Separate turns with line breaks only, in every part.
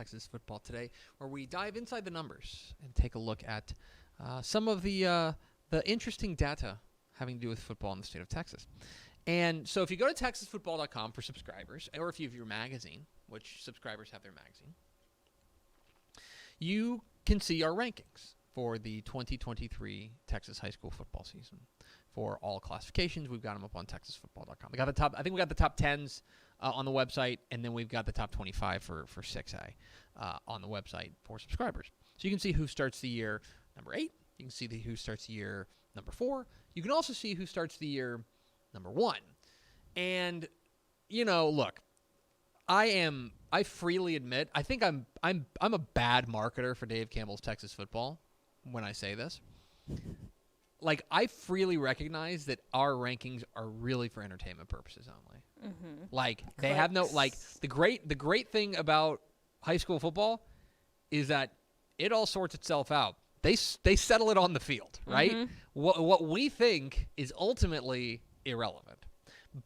Texas Football Today, where we dive inside the numbers and take a look at some of the interesting data having to do with football in the state of Texas. And so if you go to texasfootball.com for subscribers, or if you have your magazine, which subscribers have their magazine, you can see our rankings for the 2023 Texas high school football season. For all classifications, we've got them up on texasfootball.com. I think we got the top 10s on the website, and then we've got the top 25 for 6A on the website for subscribers. So you can see who starts the year number 8. You can see who starts the year number 4. You can also see who starts the year number 1. And, look, I freely admit, I think I'm a bad marketer for Dave Campbell's Texas football when I say this. Like, I freely recognize that our rankings are really for entertainment purposes only. Mm-hmm. Like, they have no, like, the great thing about high school football is that it all sorts itself out. They settle it on the field, right? Mm-hmm. What we think is ultimately irrelevant.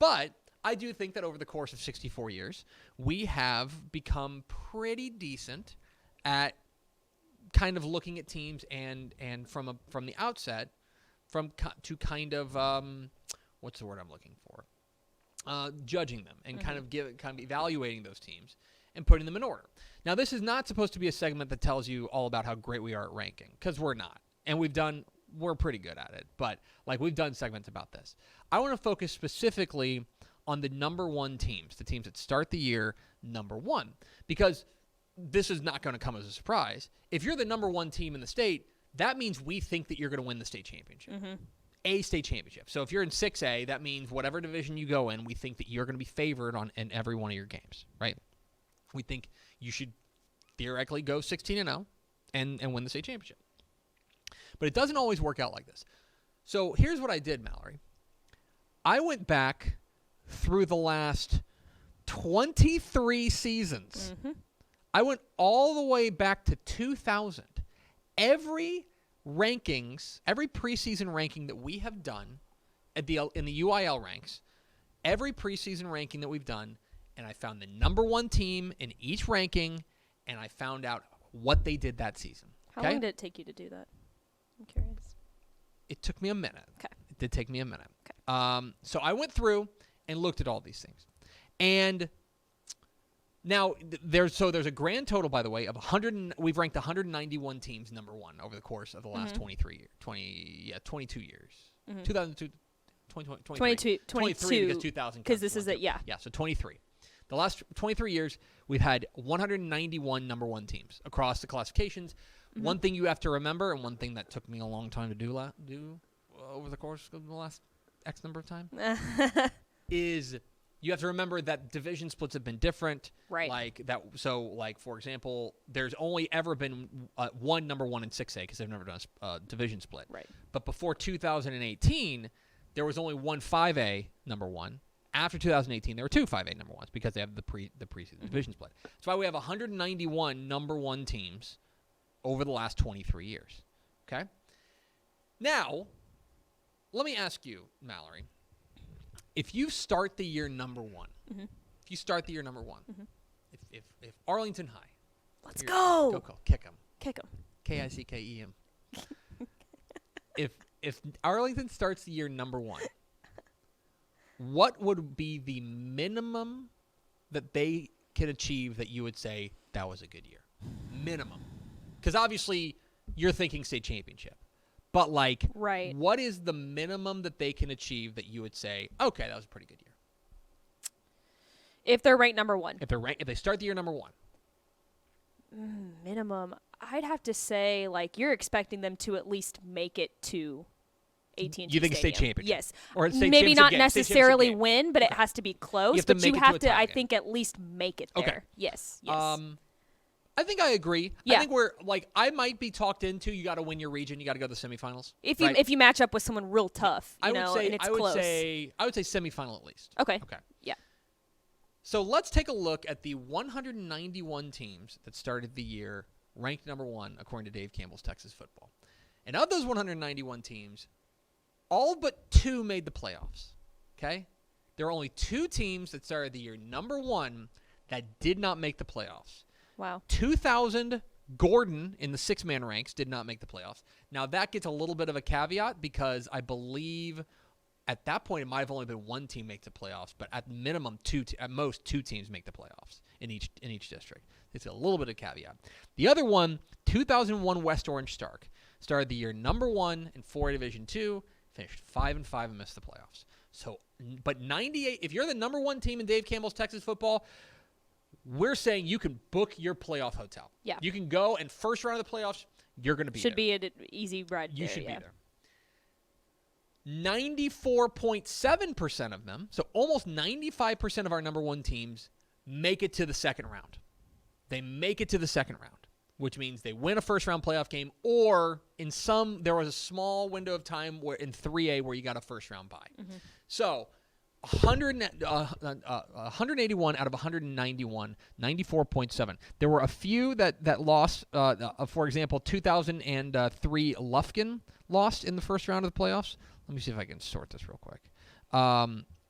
But I do think that over the course of 64 years, we have become pretty decent at kind of looking at teams and from the outset, to kind of what's the word I'm looking for? Judging them and kind of evaluating those teams and putting them in order. Now, this is not supposed to be a segment that tells you all about how great we are at ranking, because we're not, and we're pretty good at it. But we've done segments about this. I want to focus specifically on the number 1 teams, the teams that start the year number 1, because this is not going to come as a surprise. If you're the number 1 team in the state, that means we think that you're going to win the state championship, a state championship. So if you're in 6A, that means whatever division you go in, we think that you're going to be favored in every one of your games, right? We think you should theoretically go 16-0 and win the state championship. But it doesn't always work out like this. So here's what I did, Mallory. I went back through the last 23 seasons. Mm-hmm. I went all the way back to 2000. Every preseason ranking that we have done in the UIL ranks, every preseason ranking that we've done, and I found the number 1 team in each ranking, and I found out what they did that season.
How long did it take you to do that? I'm curious.
It took me a minute.
Okay.
It did take me a minute.
Okay.
So I went through and looked at all these things. And now, there's a grand total, by the way, of we've ranked 191 teams number 1 over the course of the last 22 years. Mm-hmm. 2002, 2023. 23 because 2000.
Because this is it, yeah.
Yeah, so 23. The last 23 years, we've had 191 number 1 teams across the classifications. Mm-hmm. One thing you have to remember, and one thing that took me a long time to do over the course of the last X number of time, is you have to remember that division splits have been different.
Right.
For example, there's only ever been one number 1 in 6A because they've never done a division split.
Right.
But before 2018, there was only one 5A number 1. After 2018, there were 2 5A number 1s because they have the preseason division split. That's why we have 191 number 1 teams over the last 23 years. Okay? Now, let me ask you, Mallory. If you start the year number 1, if Arlington High,
let's go.
Go, kick them.
Kick them.
KICKEM. If Arlington starts the year number 1, what would be the minimum that they can achieve that you would say that was a good year? Minimum. Because obviously you're thinking state championship. But,
right.
What is the minimum that they can achieve that you would say, okay, that was a pretty good year?
If they're ranked number 1.
If they start the year number 1.
Minimum. I'd have to say, you're expecting them to at least make it to AT&T
You think
Stadium.
state championship?
Yes.
Or state
maybe not
game.
necessarily win, but it has to be close.
You have to
I think, at least make it there.
Okay.
Yes.
I think I agree.
Yeah.
I think we're I might be talked into. You got to win your region. You got to go to the semifinals.
If you match up with someone real tough,
I would say semifinal at least.
Okay. Yeah.
So let's take a look at the 191 teams that started the year ranked number 1 according to Dave Campbell's Texas Football. And of those 191 teams, all but 2 made the playoffs. Okay? There are only 2 teams that started the year number 1 that did not make the playoffs.
Wow.
2000, Gordon in the 6-man ranks did not make the playoffs. Now, that gets a little bit of a caveat because I believe at that point it might have only been one team make the playoffs, but at minimum at most two teams make the playoffs in each district. It's a little bit of caveat. The other one, 2001 West Orange Stark, started the year number 1 in 4A Division 2, finished 5-5 and missed the playoffs. So, but 98, if you're the number 1 team in Dave Campbell's Texas football, we're saying you can book your playoff hotel.
Yeah.
You can go, and first round of the playoffs, you're going to be
Should
there.
be an easy ride.
You
there,
should
yeah.
be there. 94.7% of them, so almost 95% of our number 1 teams make it to the second round. They make it to the second round, which means they win a first-round playoff game, or there was a small window of time where in 3A where you got a first-round bye. Mm-hmm. So 181 out of 191, 94.7. There were a few that lost. For example, 2003 Lufkin lost in the first round of the playoffs. Let me see if I can sort this real quick.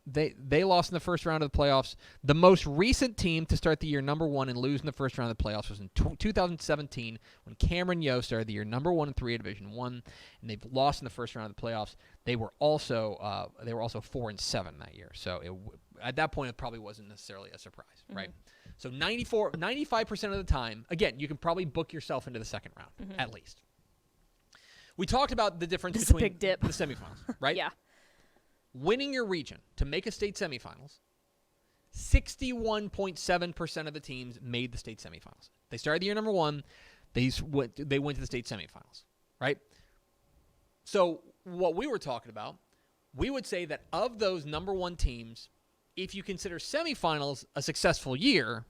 They lost in the first round of the playoffs. The most recent team to start the year number 1 and lose in the first round of the playoffs was in 2017 when Cameron Yo started the year number 1 in 3A Division 1, and they've lost in the first round of the playoffs. They were also 4-7 that year. So at that point, it probably wasn't necessarily a surprise, right? So 95% of the time, again, you can probably book yourself into the second round at least. We talked about the difference
This is a
between
big dip.
the semifinals, right?
Yeah.
Winning your region to make a state semifinals, 61.7% of the teams made the state semifinals. They started the year number 1. They went to the state semifinals, right? So what we were talking about, we would say that of those number 1 teams, if you consider semifinals a successful year,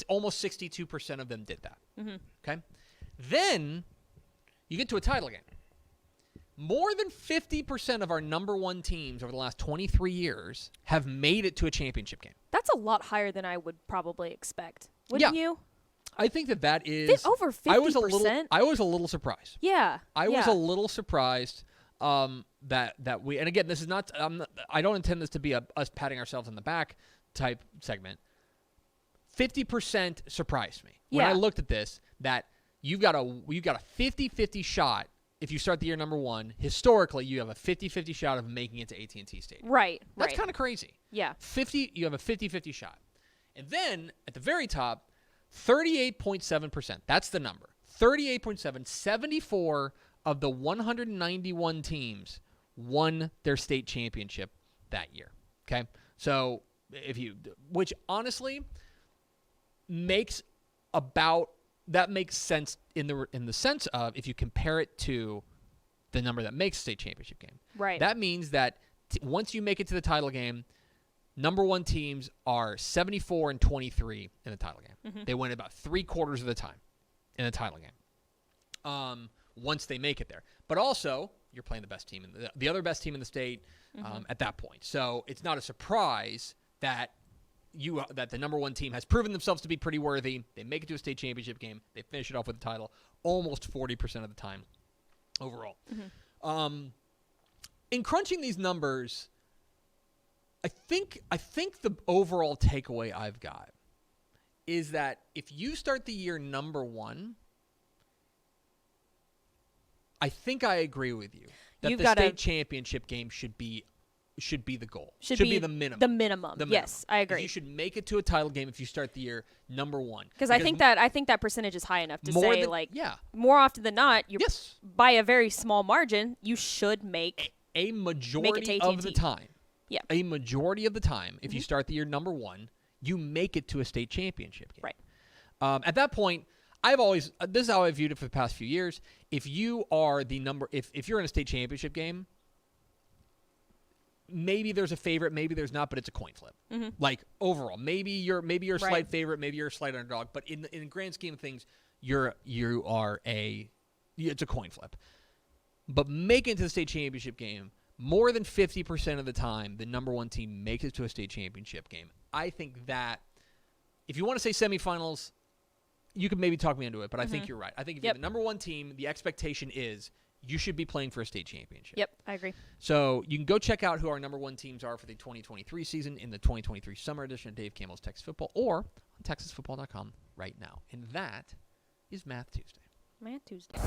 almost 62% of them did that. Okay? Then you get to a title game. More than 50% of our number 1 teams over the last 23 years have made it to a championship game.
That's a lot higher than I would probably expect. Wouldn't you?
I think that is
over 50%.
I was a little surprised.
Yeah.
I was a little surprised that we, and again, this is not, I don't intend this to be us patting ourselves on the back type segment. 50% surprised me when I looked at this, that you've got a 50-50 shot. If you start the year number 1, historically, you have a 50-50 shot of making it to AT&T Stadium.
Right.
That's kind of crazy.
Yeah.
You have a 50-50 shot. And then, at the very top, 38.7%. That's the number. 38.7. 74 of the 191 teams won their state championship that year. Okay? So, which honestly makes sense in the sense of if you compare it to the number that makes a state championship game.
Right.
That means that once you make it to the title game, number 1 teams are 74-23 in the title game. They win about 3/4 of the time in the title game. Once they make it there, but also you're playing the best team the other best team in the state at that point. So it's not a surprise that the number 1 team has proven themselves to be pretty worthy. They make it to a state championship game. They finish it off with the title almost 40% of the time overall. In crunching these numbers, I think the overall takeaway I've got is that if you start the year number 1, I think I agree with you that the state championship game should be the goal. Should be the minimum.
The minimum. Yes, I agree.
You should make it to a title game if you start the year number 1.
Because I think that percentage is high enough to say more often than not, by a very small margin, you should make
a majority of the time.
Yeah.
A majority of the time, if you start the year number 1, you make it to a state championship game.
Right.
At that point, this is how I viewed it for the past few years. If you are if you're in a state championship game, maybe there's a favorite, maybe there's not, but it's a coin flip. Like overall, maybe you're a slight favorite, maybe you're a slight underdog, but in the grand scheme of things, it's a coin flip. But making it to the state championship game, more than 50% of the time, the number 1 team makes it to a state championship game. I think that if you want to say semifinals, you could maybe talk me into it, but I think you're right. I think if you're the number 1 team, the expectation is you should be playing for a state championship.
Yep, I agree.
So you can go check out who our number 1 teams are for the 2023 season in the 2023 summer edition of Dave Campbell's Texas Football or on TexasFootball.com right now. And that is Math Tuesday.
Math Tuesday.